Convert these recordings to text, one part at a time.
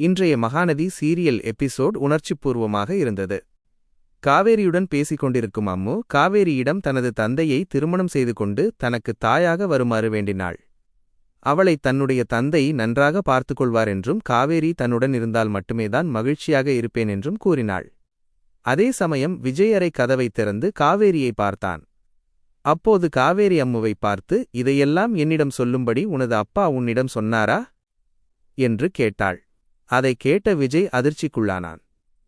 இன்றைய Mahanadi serial episode உணர்ச்சிப்பூர்வமாக இருந்தது. காவேரியுடன் பேசிக் கொண்டிருக்கும் அம்மு காவேரியிடம் தனது தந்தையை திருமணம் செய்து கொண்டு தனக்கு தாயாக வருமாறு வேண்டினாள். அவளை தன்னுடைய தந்தை நன்றாக பார்த்துக்கொள்வார் என்றும் காவேரி தன்னுடன் இருந்தால் மட்டுமேதான் மகிழ்ச்சியாக இருப்பேன் என்றும் கூறினாள். அதே சமயம் விஜய் அறை கதவை திறந்து காவேரியை பார்த்தான். அப்போது காவேரி அம்முவை பார்த்து, இதையெல்லாம் என்னிடம் சொல்லும்படி உனது அப்பா உன்னிடம் சொன்னாரா என்று கேட்டாள். அதை கேட்ட விஜய் அதிர்ச்சிக்குள்ளானான்.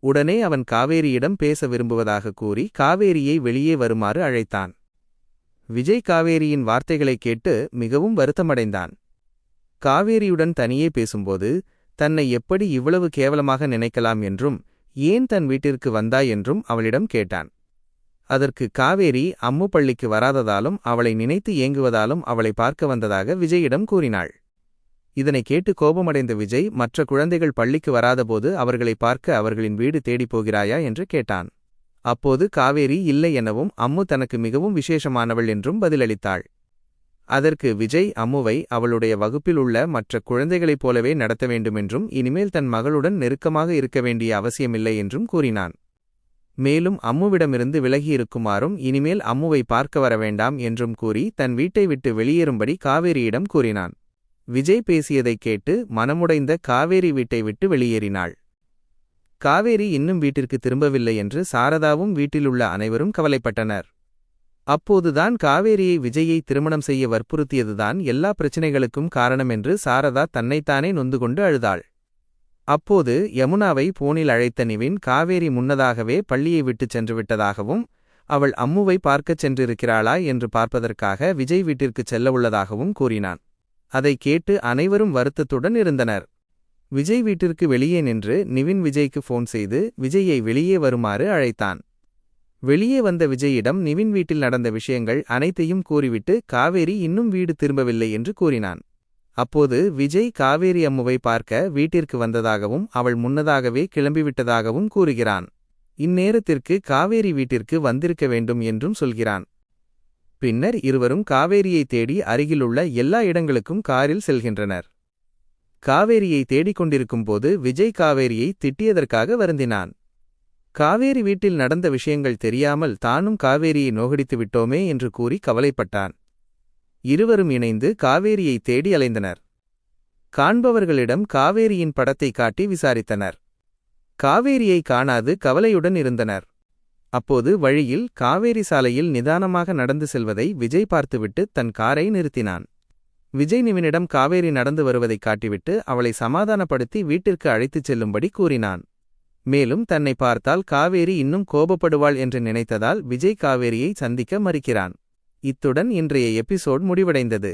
உடனே அவன் காவேரியிடம் பேச விரும்புவதாக கூறி காவேரியை வெளியே வருமாறு அழைத்தான். விஜய் காவேரியின் வார்த்தைகளைக் கேட்டு மிகவும் வருத்தமடைந்தான். காவேரியுடன் தனியே பேசும்போது தன்னை எப்படி இவ்வளவு கேவலமாக நினைக்கலாம் என்றும் ஏன் தன் வீட்டிற்கு வந்தாய் என்றும் அவளிடம் கேட்டான். அதற்கு காவேரி அம்மு பள்ளிக்கு வராததாலும் அவளை நினைத்து ஏங்குவதாலும் அவளை பார்க்க வந்ததாக விஜயிடம் கூறினாள். இதனை கேட்டு கோபமடைந்த விஜய், மற்ற குழந்தைகள் பள்ளிக்கு வராதபோது அவர்களை பார்க்க அவர்களின் வீடு தேடிப் போகிறாயா என்று கேட்டான். அப்போது காவேரி இல்லை எனவும் அம்மு தனக்கு மிகவும் விசேஷமானவள் என்றும் பதிலளித்தாள். அதற்கு விஜய் அம்முவை அவளுடைய வகுப்பில் உள்ள மற்ற குழந்தைகளைப் போலவே நடத்த வேண்டுமென்றும் இனிமேல் தன் மகளுடன் நெருக்கமாக இருக்க வேண்டிய அவசியமில்லை என்றும் கூறினான். மேலும் அம்முவிடமிருந்து விலகியிருக்குமாறும் இனிமேல் அம்முவை பார்க்க வர வேண்டாம் என்றும் கூறி தன் வீட்டை விட்டு வெளியேறும்படி காவேரியிடம் கூறினான். விஜய் பேசியதைக் கேட்டு மனமுடைந்த காவேரி வீட்டை விட்டு வெளியேறினாள். காவேரி இன்னும் வீட்டிற்கு திரும்பவில்லை என்று சாரதாவும் வீட்டிலுள்ள அனைவரும் கவலைப்பட்டனர். அப்போதுதான் காவேரியை விஜயை திருமணம் செய்ய வற்புறுத்தியதுதான் எல்லா பிரச்சினைகளுக்கும் காரணம் என்று சாரதா தன்னைத்தானே நொந்து கொண்டு அழுதாள். அப்போது யமுனாவை போனில் அழைத்த நிவின் காவேரி முன்னதாகவே பள்ளியை விட்டுச் சென்று விட்டதாகவும் அவள் அம்முவை பார்க்கச் சென்றிருக்கிறாளா என்று பார்ப்பதற்காக விஜய் வீட்டிற்குச் செல்ல உள்ளதாகவும் கூறினான். அதை கேட்டு அனைவரும் வருத்தத்துடன் இருந்தனர். விஜய் வீட்டிற்கு வெளியே நின்று நிவின் விஜய்க்கு போன் செய்து விஜயை வெளியே வருமாறு அழைத்தான். வெளியே வந்த விஜயிடம் நிவின் வீட்டில் நடந்த விஷயங்கள் அனைத்தையும் கூறிவிட்டு காவேரி இன்னும் வீடு திரும்பவில்லை என்று கூறினான். அப்போது விஜய் காவேரி அம்முவை பார்க்க வீட்டிற்கு வந்ததாகவும் அவள் முன்னதாகவே கிளம்பிவிட்டதாகவும் கூறுகிறான். இந்நேரத்திற்கு காவேரி வீட்டிற்கு வந்திருக்க வேண்டும் என்றும் சொல்கிறான். பின்னர் இருவரும் காவேரியை தேடி அருகிலுள்ள எல்லா இடங்களுக்கும் காரில் செல்கின்றனர். காவேரியை தேடிக்கொண்டிருக்கும் போது விஜய் காவேரியை திட்டியதற்காக வருந்தினான். காவேரி வீட்டில் நடந்த விஷயங்கள் தெரியாமல் தானும் காவேரியை நோகடித்து விட்டோமே என்று கூறி கவலைப்பட்டான். இருவரும் இணைந்து காவேரியை தேடி அலைந்தனர். காண்பவர்களிடம் காவேரியின் படத்தை காட்டி விசாரித்தனர். காவேரியை காணாது கவலையுடன் இருந்தனர். அப்போது வழியில் காவேரி சாலையில் நிதானமாக நடந்து செல்வதை விஜய் பார்த்துவிட்டு தன் காரை நிறுத்தினான். விஜய் நிவினிடம் காவேரி நடந்து வருவதைக் காட்டிவிட்டு அவளை சமாதானப்படுத்தி வீட்டிற்கு அழைத்துச் செல்லும்படி கூறினான். மேலும் தன்னை பார்த்தால் காவேரி இன்னும் கோபப்படுவாள் என்று நினைத்ததால் விஜய் காவேரியை சந்திக்க மறுக்கிறான். இத்துடன் இன்றைய எபிசோட் முடிவடைந்தது.